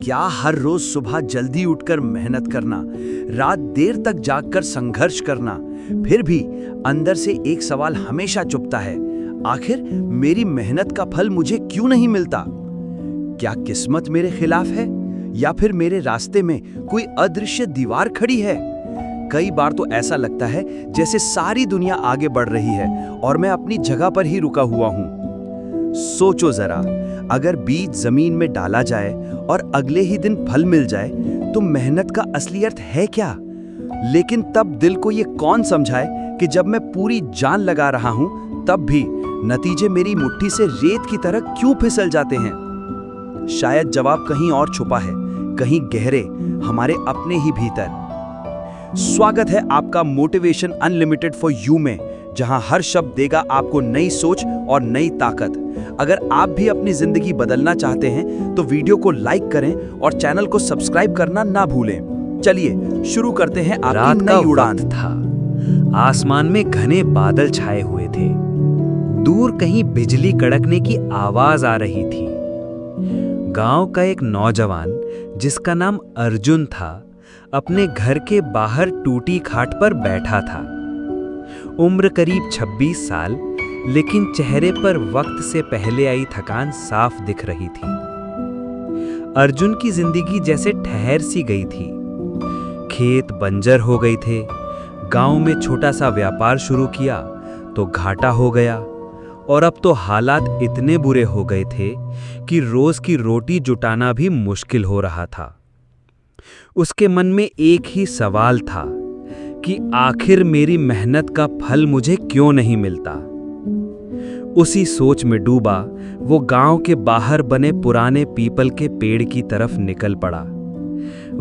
क्या हर रोज सुबह जल्दी उठकर मेहनत करना, रात देर तक जागकर संघर्ष करना, फिर भी अंदर से एक सवाल हमेशा चुभता है, आखिर मेरी मेहनत का फल मुझे क्यों नहीं मिलता? क्या किस्मत मेरे खिलाफ है या फिर मेरे रास्ते में कोई अदृश्य दीवार खड़ी है? कई बार तो ऐसा लगता है जैसे सारी दुनिया आगे बढ़ रही है और मैं अपनी जगह पर ही रुका हुआ हूं। सोचो जरा, अगर बीज जमीन में डाला जाए और अगले ही दिन फल मिल जाए तो मेहनत का असली अर्थ है क्या? लेकिन तब दिल को ये कौन समझाए कि जब मैं पूरी जान लगा रहा हूं तब भी नतीजे मेरी मुट्ठी से रेत की तरह क्यों फिसल जाते हैं? शायद जवाब कहीं और छुपा है, कहीं गहरे, हमारे अपने ही भीतर। स्वागत है आपका मोटिवेशन अनलिमिटेड फॉर यू में, जहां हर शब्द देगा आपको नई सोच और नई ताकत। अगर आप भी अपनी जिंदगी बदलना चाहते हैं तो वीडियो को लाइक करें और चैनल को सब्सक्राइब करना ना भूलें। चलिए शुरू करते हैं आपकी नई उड़ान। था, आसमान में घने बादल छाए हुए थे। दूर कहीं बिजली कड़कने की आवाज आ रही थी। गांव का एक नौजवान जिसका नाम अर्जुन था, अपने घर के बाहर टूटी खाट पर बैठा था। उम्र करीब 26 साल, लेकिन चेहरे पर वक्त से पहले आई थकान साफ दिख रही थी। अर्जुन की जिंदगी जैसे ठहर सी गई थी। खेत बंजर हो गए थे, गांव में छोटा सा व्यापार शुरू किया तो घाटा हो गया, और अब तो हालात इतने बुरे हो गए थे कि रोज की रोटी जुटाना भी मुश्किल हो रहा था। उसके मन में एक ही सवाल था कि आखिर मेरी मेहनत का फल मुझे क्यों नहीं मिलता। उसी सोच में डूबा वो गांव के बाहर बने पुराने पीपल के पेड़ की तरफ निकल पड़ा।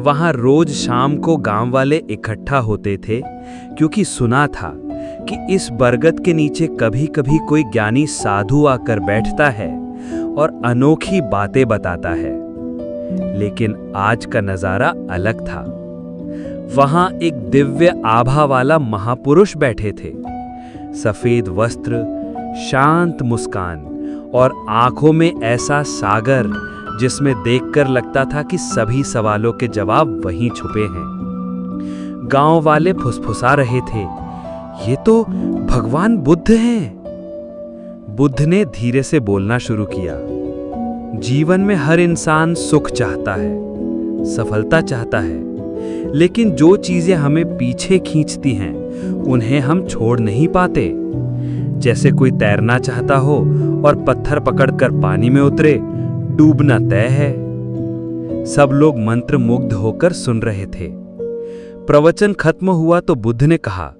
वहां रोज शाम को गांव वाले इकट्ठा होते थे, क्योंकि सुना था कि इस बरगद के नीचे कभी-कभी कोई ज्ञानी साधु आकर बैठता है और अनोखी बातें बताता है। लेकिन आज का नजारा अलग था। वहां एक दिव्य आभा वाला महापुरुष बैठे थे। सफेद वस्त्र, शांत मुस्कान और आंखों में ऐसा सागर जिसमें देखकर लगता था कि सभी सवालों के जवाब वहीं छुपे हैं। गांव वाले फुसफुसा रहे थे, ये तो भगवान बुद्ध हैं। बुद्ध ने धीरे से बोलना शुरू किया। जीवन में हर इंसान सुख चाहता है, सफलता चाहता है, लेकिन जो चीजें हमें पीछे खींचती हैं उन्हें हम छोड़ नहीं पाते। जैसे कोई तैरना चाहता हो और पत्थर पकड़कर पानी में उतरे, डूबना तय है। सब लोग मंत्र मुग्ध होकर सुन रहे थे। प्रवचन खत्म हुआ तो बुद्ध ने कहा,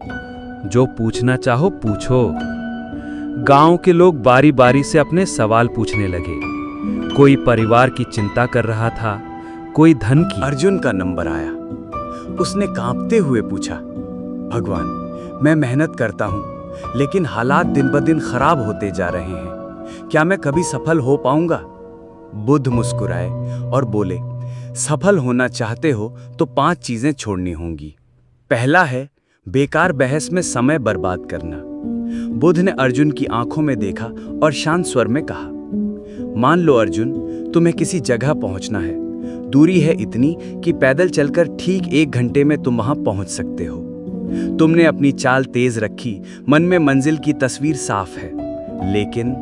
जो पूछना चाहो पूछो। गांव के लोग बारी बारी से अपने सवाल पूछने लगे। कोई परिवार की चिंता कर रहा था, कोई धन की। अर्जुन का नंबर आया। उसने कांपते हुए पूछा, भगवान, मैं मेहनत करता हूं, लेकिन हालात दिन ब दिन खराब होते जा रहे हैं। क्या मैं कभी सफल हो पाऊंगा? बुद्ध मुस्कुराए और बोले, सफल होना चाहते हो तो 5 चीजें छोड़नी होंगी। पहला है बेकार बहस में समय बर्बाद करना। बुद्ध ने अर्जुन की आंखों में देखा और शांत स्वर में कहा, मान लो अर्जुन, तुम्हें किसी जगह पहुंचना है। दूरी है इतनी कि पैदल चलकर ठीक 1 घंटे में तुम वहां पहुंच सकते हो। तुमने अपनी चाल तेज रखी, मन में मंजिल की तस्वीर साफ है, लेकिन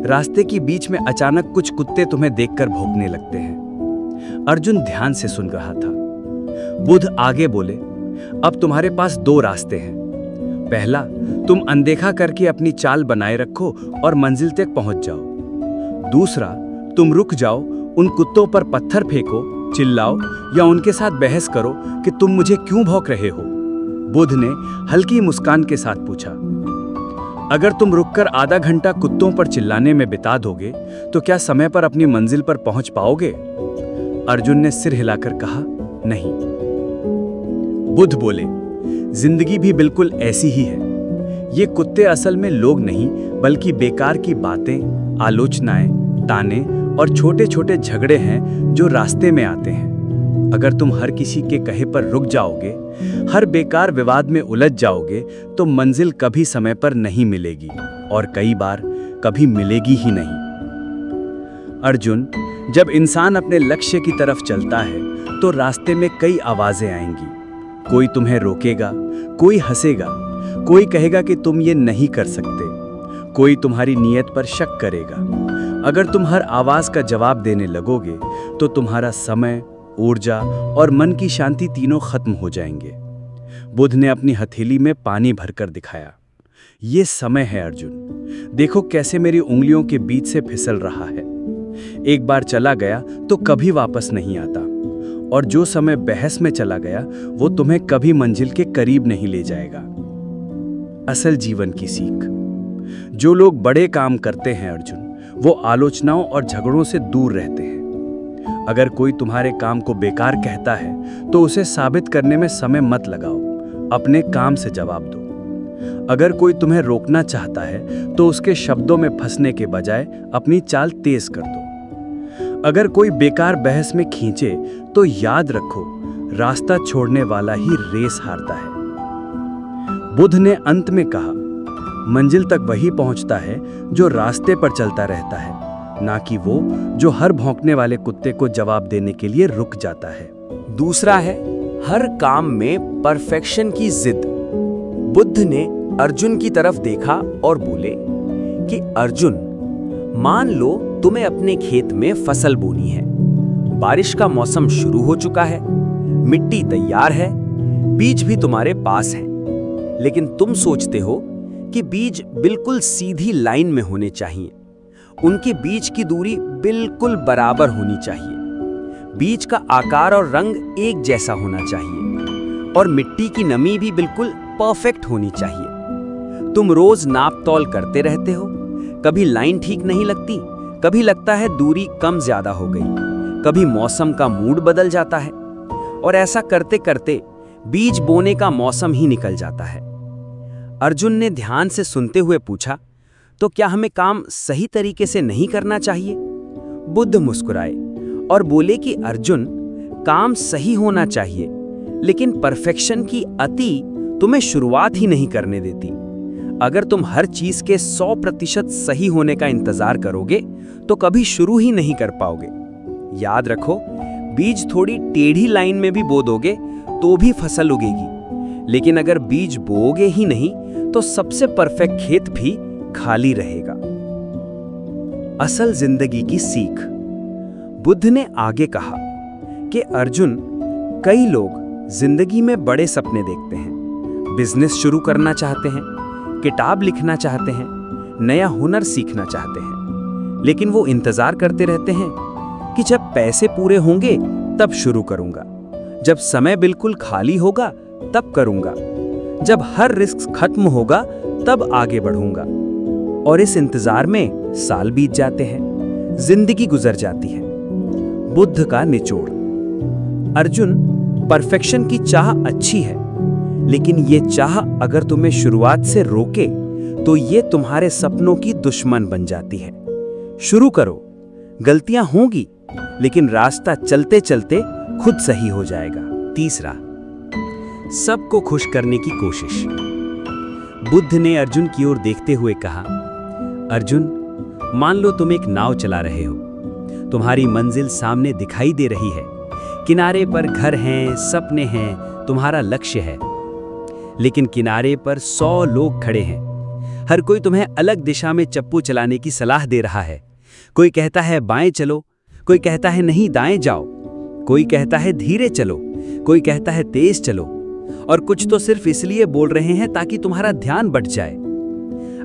रास्ते की बीच में अचानक कुछ कुत्ते तुम्हें देखकर भौंकने लगते हैं। अर्जुन ध्यान से सुन रहा था। बुद्ध आगे बोले, अब तुम्हारे पास 2 रास्ते हैं। पहला, तुम अनदेखा करके अपनी चाल बनाए रखो और मंजिल तक पहुंच जाओ। दूसरा, तुम रुक जाओ, उन कुत्तों पर पत्थर फेंको, चिल्लाओ या उनके साथ बहस करो कि तुम मुझे क्यों भौंक रहे हो। बुद्ध ने हल्की मुस्कान के साथ पूछा, अगर तुम रुककर आधा घंटा कुत्तों पर चिल्लाने में बिता दोगे तो क्या समय पर अपनी मंजिल पर पहुंच पाओगे? अर्जुन ने सिर हिलाकर कहा, नहीं। बुद्ध बोले, जिंदगी भी बिल्कुल ऐसी ही है। ये कुत्ते असल में लोग नहीं, बल्कि बेकार की बातें, आलोचनाएं, ताने और छोटे छोटे झगड़े हैं जो रास्ते में आते हैं। अगर तुम हर किसी के कहे पर रुक जाओगे, हर बेकार विवाद में उलझ जाओगे, तो मंजिल कभी समय पर नहीं मिलेगी और कई बार कभी मिलेगी ही नहीं। अर्जुन, जब इंसान अपने लक्ष्य की तरफ चलता है तो रास्ते में कई आवाजें आएंगी। कोई तुम्हें रोकेगा, कोई हंसेगा, कोई कहेगा कि तुम ये नहीं कर सकते, कोई तुम्हारी नीयत पर शक करेगा। अगर तुम हर आवाज का जवाब देने लगोगे तो तुम्हारा समय, ऊर्जा और मन की शांति तीनों खत्म हो जाएंगे। बुद्ध ने अपनी हथेली में पानी भरकर दिखाया। ये समय है अर्जुन, देखो कैसे मेरी उंगलियों के बीच से फिसल रहा है। एक बार चला गया तो कभी वापस नहीं आता, और जो समय बहस में चला गया वो तुम्हें कभी मंजिल के करीब नहीं ले जाएगा। असल जीवन की सीख। जो लोग बड़े काम करते हैं अर्जुन, वो आलोचनाओं और झगड़ों से दूर रहते हैं। अगर कोई तुम्हारे काम को बेकार कहता है तो उसे साबित करने में समय मत लगाओ, अपने काम से जवाब दो। अगर कोई तुम्हें रोकना चाहता है तो उसके शब्दों में फंसने के बजाय अपनी चाल तेज कर दो। अगर कोई बेकार बहस में खींचे तो याद रखो, रास्ता छोड़ने वाला ही रेस हारता है। बुद्ध ने अंत में कहा, मंजिल तक वही पहुंचता है जो रास्ते पर चलता रहता है, ना कि वो जो हर भौंकने वाले कुत्ते को जवाब देने के लिए रुक जाता है। दूसरा है हर काम में परफेक्शन की जिद। बुद्ध ने अर्जुन की तरफ देखा और बोले कि अर्जुन, मान लो तुम्हें अपने खेत में फसल बोनी है। बारिश का मौसम शुरू हो चुका है, मिट्टी तैयार है, बीज भी तुम्हारे पास है, लेकिन तुम सोचते हो कि बीज बिल्कुल सीधी लाइन में होने चाहिए, उनके बीच की दूरी बिल्कुल बराबर होनी चाहिए, बीज का आकार और रंग एक जैसा होना चाहिए, और मिट्टी की नमी भी बिल्कुल परफेक्ट होनी चाहिए। तुम रोज नाप तौल करते रहते हो, कभी लाइन ठीक नहीं लगती, कभी लगता है दूरी कम ज्यादा हो गई, कभी मौसम का मूड बदल जाता है, और ऐसा करते करते बीज बोने का मौसम ही निकल जाता है। अर्जुन ने ध्यान से सुनते हुए पूछा, तो क्या हमें काम सही तरीके से नहीं करना चाहिए? बुद्ध मुस्कुराए और बोले कि अर्जुन, काम सही होना चाहिए, लेकिन परफेक्शन की अति तुम्हें शुरुआत ही नहीं करने देती। अगर तुम हर चीज के 100% सही होने का इंतजार करोगे तो कभी शुरू ही नहीं कर पाओगे। याद रखो, बीज थोड़ी टेढ़ी लाइन में भी बो दोगे तो भी फसल उगेगी, लेकिन अगर बीज बोओगे ही नहीं तो सबसे परफेक्ट खेत भी खाली रहेगा। असल जिंदगी की सीख। बुद्ध ने आगे कहा कि अर्जुन, कई लोग जिंदगी में बड़े सपने देखते हैं, बिजनेस शुरू करना चाहते हैं, किताब लिखना चाहते हैं, नया हुनर सीखना चाहते हैं, लेकिन वो इंतजार करते रहते हैं कि जब पैसे पूरे होंगे तब शुरू करूंगा, जब समय बिल्कुल खाली होगा तब करूंगा, जब हर रिस्क खत्म होगा तब आगे बढ़ूंगा। और इस इंतजार में साल बीत जाते हैं, जिंदगी गुजर जाती है। बुद्ध का निचोड़। अर्जुन, परफेक्शन की चाह अच्छी है, लेकिन ये चाह अगर तुम्हें शुरुआत से रोके तो ये तुम्हारे सपनों की दुश्मन बन जाती है। शुरू करो, गलतियां होंगी, लेकिन रास्ता चलते चलते खुद सही हो जाएगा। तीसरा, सबको खुश करने की कोशिश। बुद्ध ने अर्जुन की ओर देखते हुए कहा, अर्जुन, मान लो तुम एक नाव चला रहे हो, तुम्हारी मंजिल सामने दिखाई दे रही है, किनारे पर घर हैं, सपने हैं, तुम्हारा लक्ष्य है, लेकिन किनारे पर 100 लोग खड़े हैं। हर कोई तुम्हें अलग दिशा में चप्पू चलाने की सलाह दे रहा है। कोई कहता है बाएं चलो, कोई कहता है नहीं दाएं जाओ, कोई कहता है धीरे चलो, कोई कहता है तेज चलो, और कुछ तो सिर्फ इसलिए बोल रहे हैं ताकि तुम्हारा ध्यान बट जाए।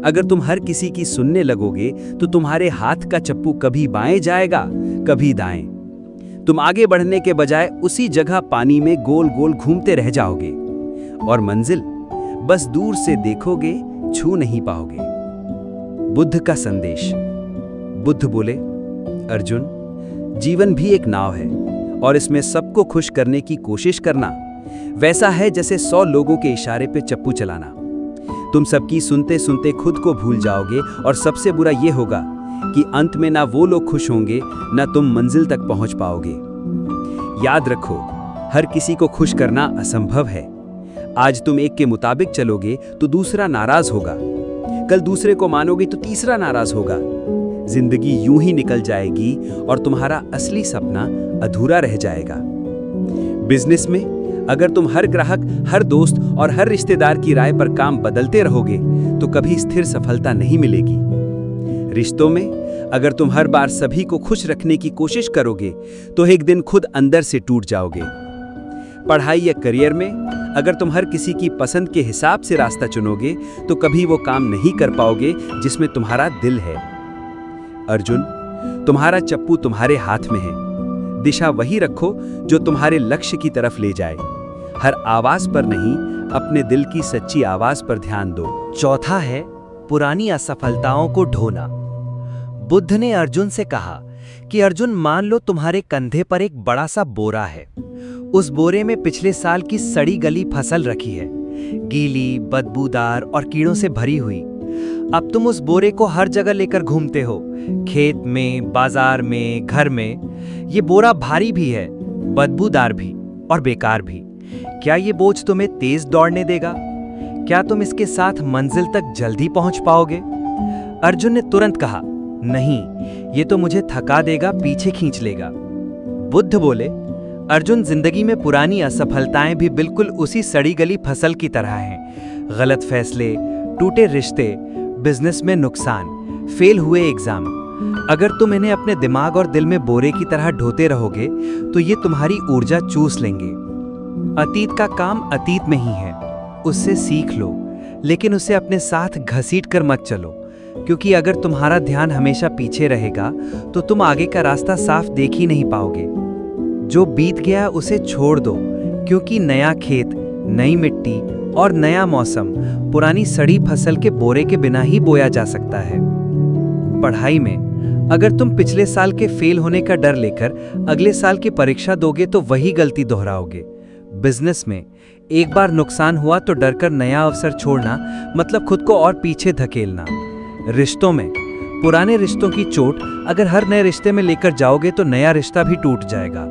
अगर तुम हर किसी की सुनने लगोगे तो तुम्हारे हाथ का चप्पू कभी बाएं जाएगा, कभी दाएं। तुम आगे बढ़ने के बजाय उसी जगह पानी में गोल गोल घूमते रह जाओगे, और मंजिल बस दूर से देखोगे, छू नहीं पाओगे। बुद्ध का संदेश। बुद्ध बोले, अर्जुन, जीवन भी एक नाव है, और इसमें सबको खुश करने की कोशिश करना वैसा है जैसे 100 लोगों के इशारे पे चप्पू चलाना। तुम सबकी सुनते सुनते खुद को भूल जाओगे, और सबसे बुरा ये होगा कि अंत में ना वो लोग खुश होंगे, ना तुम मंजिल तक पहुंच पाओगे। याद रखो, हर किसी को खुश करना असंभव है। आज तुम एक के मुताबिक चलोगे तो दूसरा नाराज होगा, कल दूसरे को मानोगे तो तीसरा नाराज होगा। जिंदगी यूं ही निकल जाएगी और तुम्हारा असली सपना अधूरा रह जाएगा। बिजनेस में अगर तुम हर ग्राहक, हर दोस्त और हर रिश्तेदार की राय पर काम बदलते रहोगे तो कभी स्थिर सफलता नहीं मिलेगी। रिश्तों में अगर तुम हर बार सभी को खुश रखने की कोशिश करोगे तो एक दिन खुद अंदर से टूट जाओगे। पढ़ाई या करियर में अगर तुम हर किसी की पसंद के हिसाब से रास्ता चुनोगे तो कभी वो काम नहीं कर पाओगे जिसमें तुम्हारा दिल है। अर्जुन, तुम्हारा चप्पू तुम्हारे हाथ में है। दिशा वही रखो जो तुम्हारे लक्ष्य की तरफ ले जाए। हर आवाज पर नहीं, अपने दिल की सच्ची आवाज पर ध्यान दो। चौथा है पुरानी असफलताओं को ढोना। बुद्ध ने अर्जुन से कहा कि अर्जुन, मान लो तुम्हारे कंधे पर एक बड़ा सा बोरा है। उस बोरे में पिछले साल की सड़ी गली फसल रखी है, गीली, बदबूदार और कीड़ों से भरी हुई। अब तुम उस बोरे को हर जगह लेकर घूमते हो, खेत में, बाजार में, घर में। ये बोरा भारी भी है, बदबूदार भी और बेकार भी। क्या ये बोझ तुम्हें तेज दौड़ने देगा? क्या तुम इसके साथ मंजिल तक जल्दी पहुंच पाओगे? अर्जुन ने तुरंत कहा, नहीं, ये तो मुझे थका देगा, पीछे खींच लेगा। बुद्ध बोले, अर्जुन, जिंदगी में पुरानी असफलताएं भी बिल्कुल उसी सड़ी गली फसल की तरह हैं। गलत फैसले, टूटे रिश्ते, बिजनेस में नुकसान, फेल हुए एग्जाम। अगर तुम इन्हें अपने दिमाग और दिल में बोरे की तरह ढोते रहोगे तो ये तुम्हारी ऊर्जा चूस लेंगे। अतीत का काम अतीत में ही है, उससे सीख लो, लेकिन उसे अपने साथ घसीट कर मत चलो, क्योंकि अगर तुम्हारा ध्यान हमेशा पीछे रहेगा तो तुम आगे का रास्ता साफ देख ही नहीं पाओगे। जो बीत गया उसे छोड़ दो, क्योंकि नया खेत, नई मिट्टी और नया मौसम पुरानी सड़ी फसल के बोरे के बिना ही बोया जा सकता है। पढ़ाई में अगर तुम पिछले साल के फेल होने का डर लेकर अगले साल की परीक्षा दोगे तो वही गलती दोहराओगे। बिजनेस में एक बार नुकसान हुआ तो डरकर नया अवसर छोड़ना मतलब खुद को और पीछे धकेलना। रिश्तों में पुराने रिश्तों की चोट अगर हर नए रिश्ते में लेकर जाओगे तो नया रिश्ता भी टूट जाएगा।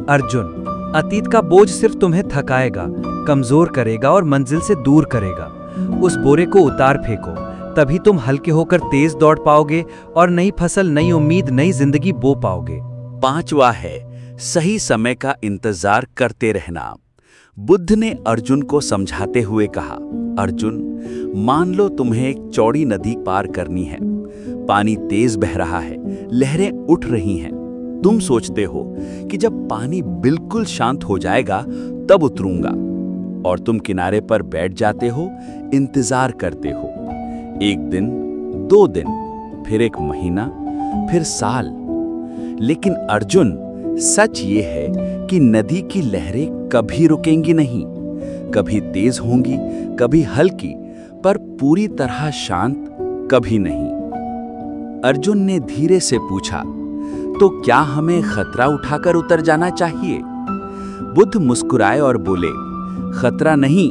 अर्जुन, अतीत का बोझ सिर्फ तुम्हें थकाएगा, कमजोर करेगा और मंजिल से दूर करेगा। उस बोरे को उतार फेंको, तभी तुम हल्के होकर तेज दौड़ पाओगे और नई फसल, नई उम्मीद, नई जिंदगी बो पाओगे। पांचवा है सही समय का इंतजार करते रहना। बुद्ध ने अर्जुन को समझाते हुए कहा, अर्जुन, मान लो तुम्हें एक चौड़ी नदी पार करनी है। पानी तेज बह रहा है, लहरें उठ रही हैं। तुम सोचते हो कि जब पानी बिल्कुल शांत हो जाएगा तब उतरूंगा, और तुम किनारे पर बैठ जाते हो, इंतजार करते हो। एक दिन, 2 दिन, फिर 1 महीना, फिर साल। लेकिन अर्जुन, सच ये है कि नदी की लहरें कभी रुकेंगी नहीं। कभी तेज होंगी, कभी हल्की, पर पूरी तरह शांत कभी नहीं। अर्जुन ने धीरे से पूछा, तो क्या हमें खतरा उठाकर उतर जाना चाहिए? बुद्ध मुस्कुराए और बोले, खतरा नहीं,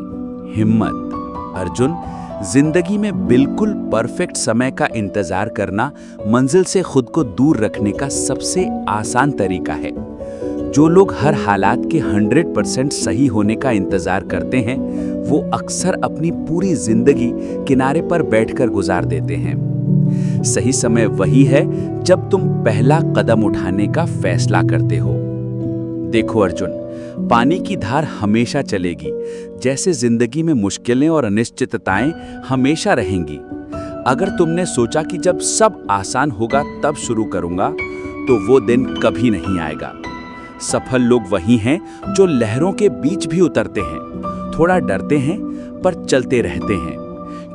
हिम्मत। अर्जुन, जिंदगी में बिल्कुल परफेक्ट समय का इंतजार करना मंजिल से खुद को दूर रखने का सबसे आसान तरीका है। जो लोग हर हालात के 100% सही होने का इंतजार करते हैं, वो अक्सर अपनी पूरी जिंदगी किनारे पर बैठकर गुजार देते हैं। सही समय वही है जब तुम पहला कदम उठाने का फैसला करते हो। देखो अर्जुन, पानी की धार हमेशा चलेगी, जैसे जिंदगी में मुश्किलें और अनिश्चितताएं हमेशा रहेंगी। अगर तुमने सोचा कि जब सब आसान होगा तब शुरू करूंगा, तो वो दिन कभी नहीं आएगा। सफल लोग वही हैं जो लहरों के बीच भी उतरते हैं, थोड़ा डरते हैं पर चलते रहते हैं,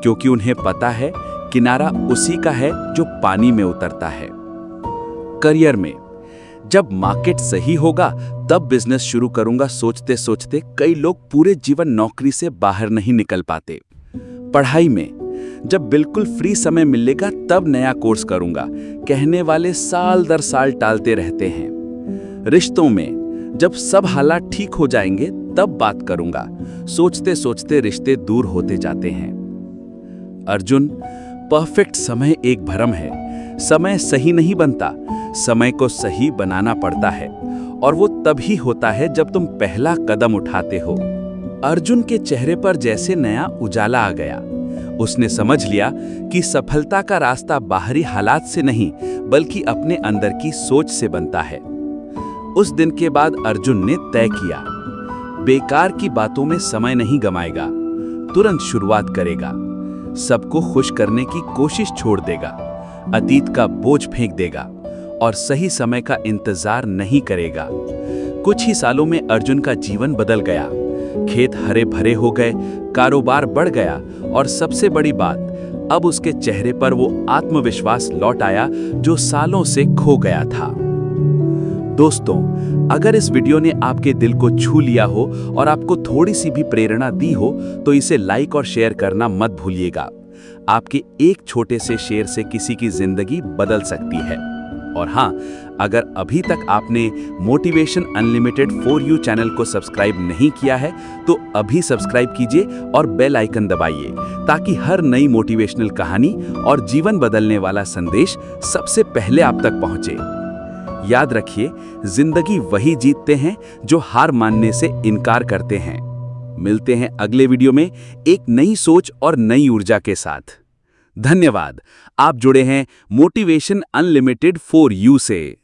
क्योंकि उन्हें पता है किनारा उसी का है जो पानी में उतरता है। करियर में जब मार्केट सही होगा तब बिजनेस शुरू करूंगा सोचते सोचते कई लोग पूरे जीवन नौकरी से बाहर नहीं निकल पाते। पढ़ाई में जब बिल्कुल फ्री समय मिलेगा तब नया कोर्स करूंगा, कहने वाले साल दर साल टालते रहते हैं। रिश्तों में जब सब हालात ठीक हो जाएंगे तब बात करूंगा, सोचते सोचते रिश्ते दूर होते जाते हैं। अर्जुन, परफेक्ट समय एक भ्रम है। समय सही नहीं बनता, समय को सही बनाना पड़ता है, और वो तभी होता है जब तुम पहला कदम उठाते हो। अर्जुन के चेहरे पर जैसे नया उजाला आ गया। उसने समझ लिया कि सफलता का रास्ता बाहरी हालात से नहीं बल्कि अपने अंदर की सोच से बनता है। उस दिन के बाद अर्जुन ने तय किया, बेकार की बातों में समय नहीं गमाएगा, तुरंत शुरुआत करेगा, सबको खुश करने की कोशिश छोड़ देगा, अतीत का बोझ फेंक देगा और सही समय का इंतजार नहीं करेगा। कुछ ही सालों में अर्जुन का जीवन बदल गया। खेत हरे भरे हो गए, कारोबार बढ़ गया और सबसे बड़ी बात, अब उसके चेहरे पर वो आत्मविश्वास लौट आया जो सालों से खो गया था। दोस्तों, अगर इस वीडियो ने आपके दिल को छू लिया हो और आपको थोड़ी सी भी प्रेरणा दी हो तो इसे लाइक और शेयर करना मत भूलिएगा। आपके एक छोटे से शेयर से किसी की जिंदगी बदल सकती है। और हाँ, अगर अभी तक आपने motivation unlimited for you channel को सब्सक्राइब नहीं किया है तो अभी सब्सक्राइब कीजिए और बेल आइकन दबाइए ताकि हर नई मोटिवेशनल कहानी और जीवन बदलने वाला संदेश सबसे पहले आप तक पहुंचे। याद रखिए, जिंदगी वही जीतते हैं जो हार मानने से इनकार करते हैं। मिलते हैं अगले वीडियो में एक नई सोच और नई ऊर्जा के साथ। धन्यवाद। आप जुड़े हैं मोटिवेशन अनलिमिटेड फॉर यू से।